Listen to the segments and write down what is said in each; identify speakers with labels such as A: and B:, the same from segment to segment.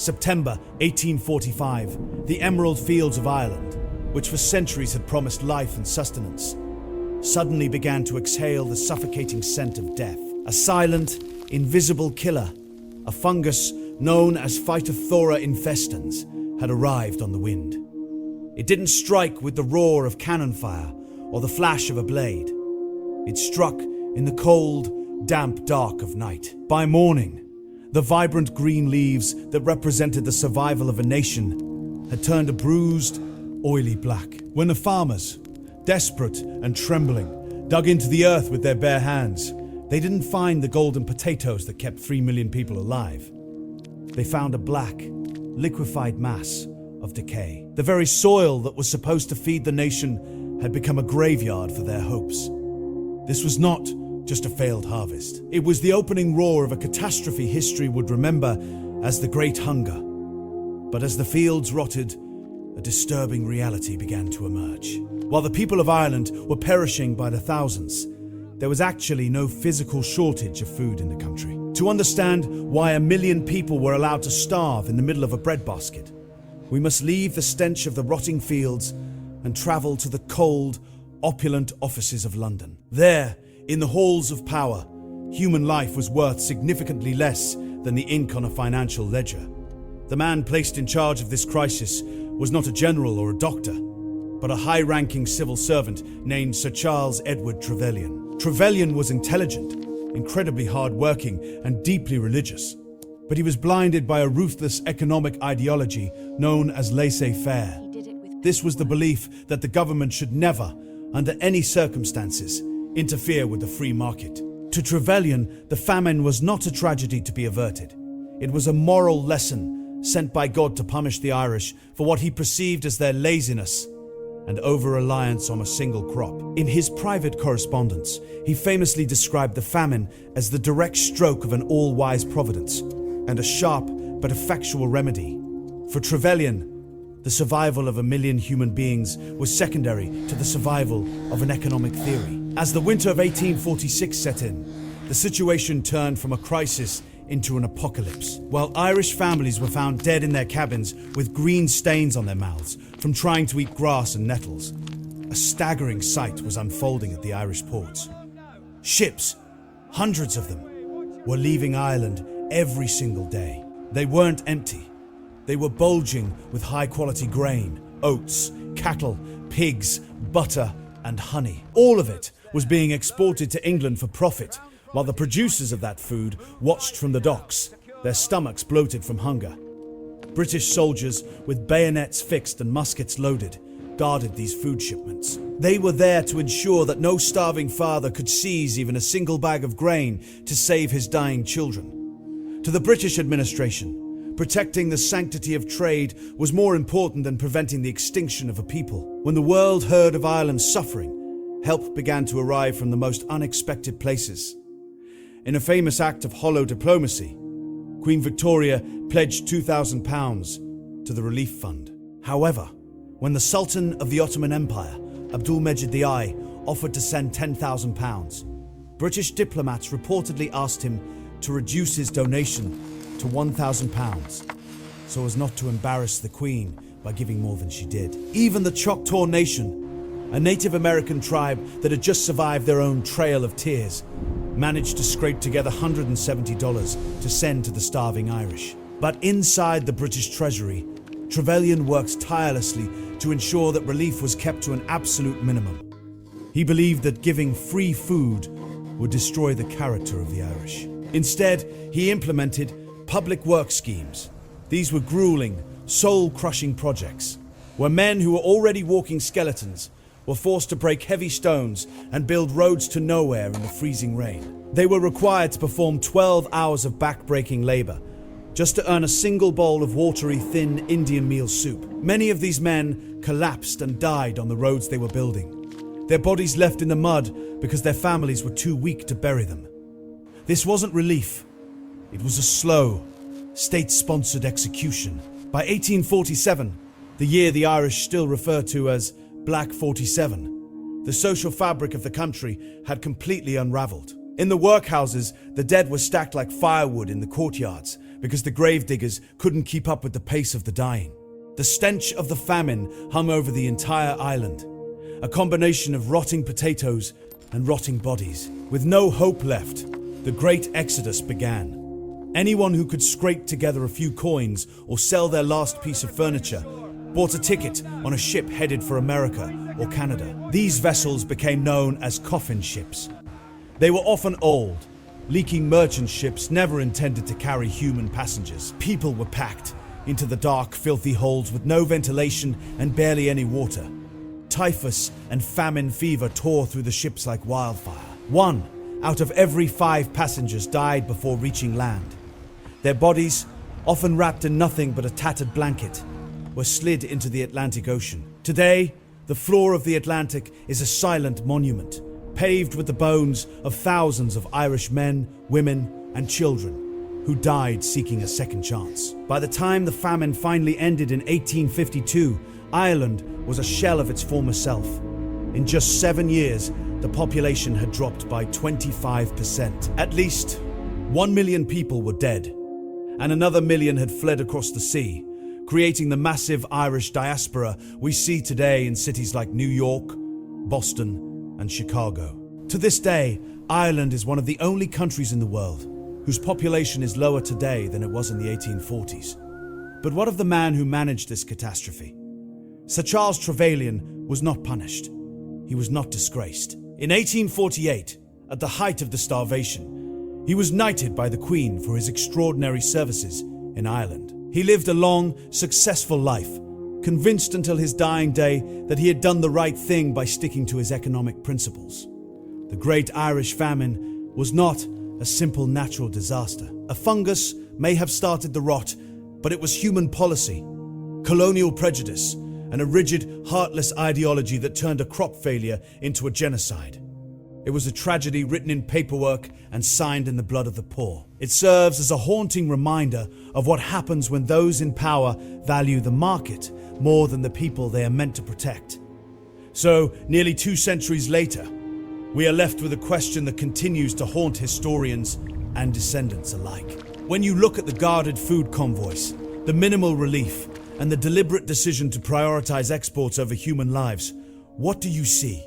A: September 1845, the emerald fields of Ireland, which for centuries had promised life and sustenance, suddenly began to exhale the suffocating scent of death. A silent, invisible killer, a fungus known as Phytophthora infestans, had arrived on the wind. It didn't strike with the roar of cannon fire or the flash of a blade. It struck in the cold, damp dark of night. By morning, the vibrant green leaves that represented the survival of a nation had turned a bruised, oily black. When the farmers, desperate and trembling, dug into the earth with their bare hands, they didn't find the golden potatoes that kept 3 million people alive. They found a black, liquefied mass of decay. The very soil that was supposed to feed the nation had become a graveyard for their hopes. This was not just a failed harvest. It was the opening roar of a catastrophe history would remember as the Great Hunger. But as the fields rotted, a disturbing reality began to emerge. While the people of Ireland were perishing by the thousands, there was actually no physical shortage of food in the country. To understand why 1 million people were allowed to starve in the middle of a breadbasket, we must leave the stench of the rotting fields and travel to the cold, opulent offices of London. There, in the halls of power, human life was worth significantly less than the ink on a financial ledger. The man placed in charge of this crisis was not a general or a doctor, but a high-ranking civil servant named Sir Charles Edward Trevelyan. Trevelyan was intelligent, incredibly hard-working, and deeply religious, but he was blinded by a ruthless economic ideology known as laissez-faire. This was the belief that the government should never, under any circumstances, interfere with the free market. To Trevelyan, the famine was not a tragedy to be averted. It was a moral lesson sent by God to punish the Irish for what he perceived as their laziness and over-reliance on a single crop. In his private correspondence, he famously described the famine as the direct stroke of an all-wise providence and a sharp but effectual remedy. For Trevelyan, the survival of 1 million human beings was secondary to the survival of an economic theory. As the winter of 1846 set in, the situation turned from a crisis into an apocalypse. While Irish families were found dead in their cabins with green stains on their mouths from trying to eat grass and nettles, a staggering sight was unfolding at the Irish ports. Ships, hundreds of them, were leaving Ireland every single day. They weren't empty. They were bulging with high-quality grain, oats, cattle, pigs, butter, and honey. All of it was being exported to England for profit, while the producers of that food watched from the docks, their stomachs bloated from hunger. British soldiers, with bayonets fixed and muskets loaded, guarded these food shipments. They were there to ensure that no starving father could seize even a single bag of grain to save his dying children. To the British administration, protecting the sanctity of trade was more important than preventing the extinction of a people. When the world heard of Ireland's suffering, help began to arrive from the most unexpected places. In a famous act of hollow diplomacy, Queen Victoria pledged £2,000 to the relief fund. However, when the Sultan of the Ottoman Empire, Abdulmejid I, offered to send £10,000, British diplomats reportedly asked him to reduce his donation to £1,000, so as not to embarrass the Queen by giving more than she did. Even the Choctaw Nation, a Native American tribe that had just survived their own Trail of Tears, managed to scrape together $170 to send to the starving Irish. But inside the British Treasury, Trevelyan worked tirelessly to ensure that relief was kept to an absolute minimum. He believed that giving free food would destroy the character of the Irish. Instead, he implemented public work schemes. These were grueling, soul-crushing projects, where men who were already walking skeletons were forced to break heavy stones and build roads to nowhere in the freezing rain. They were required to perform 12 hours of back-breaking labor just to earn a single bowl of watery, thin Indian meal soup. Many of these men collapsed and died on the roads they were building, their bodies left in the mud because their families were too weak to bury them. This wasn't relief. It was a slow, state-sponsored execution. By 1847, the year the Irish still refer to as Black 47, the social fabric of the country had completely unraveled. In the workhouses, the dead were stacked like firewood in the courtyards, because the gravediggers couldn't keep up with the pace of the dying. The stench of the famine hung over the entire island, a combination of rotting potatoes and rotting bodies. With no hope left, the great exodus began. Anyone who could scrape together a few coins or sell their last piece of furniture bought a ticket on a ship headed for America or Canada. These vessels became known as coffin ships. They were often old, leaking merchant ships never intended to carry human passengers. People were packed into the dark, filthy holds with no ventilation and barely any water. Typhus and famine fever tore through the ships like wildfire. 1 out of every 5 passengers died before reaching land. Their bodies, often wrapped in nothing but a tattered blanket, were slid into the Atlantic Ocean. Today, the floor of the Atlantic is a silent monument, paved with the bones of thousands of Irish men, women, and children who died seeking a second chance. By the time the famine finally ended in 1852, Ireland was a shell of its former self. In just 7 years, the population had dropped by 25%. At least 1 million people were dead, and another million had fled across the sea, creating the massive Irish diaspora we see today in cities like New York, Boston, and Chicago. To this day, Ireland is one of the only countries in the world whose population is lower today than it was in the 1840s. But what of the man who managed this catastrophe? Sir Charles Trevelyan was not punished. He was not disgraced. In 1848, at the height of the starvation, he was knighted by the Queen for his extraordinary services in Ireland. He lived a long, successful life, convinced until his dying day that he had done the right thing by sticking to his economic principles. The Great Irish Famine was not a simple natural disaster. A fungus may have started the rot, but it was human policy, colonial prejudice, and a rigid, heartless ideology that turned a crop failure into a genocide. It was a tragedy written in paperwork and signed in the blood of the poor. It serves as a haunting reminder of what happens when those in power value the market more than the people they are meant to protect. So, nearly 2 centuries later, we are left with a question that continues to haunt historians and descendants alike. When you look at the guarded food convoys, the minimal relief, and the deliberate decision to prioritize exports over human lives, what do you see?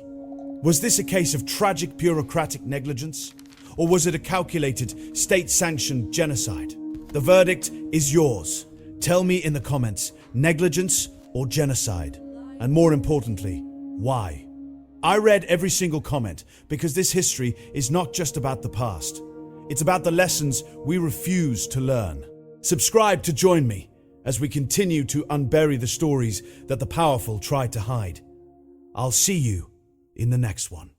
A: Was this a case of tragic bureaucratic negligence? Or was it a calculated, state-sanctioned genocide? The verdict is yours. Tell me in the comments, negligence or genocide? And more importantly, why? I read every single comment because this history is not just about the past. It's about the lessons we refuse to learn. Subscribe to join me as we continue to unbury the stories that the powerful try to hide. I'll see you in the next one.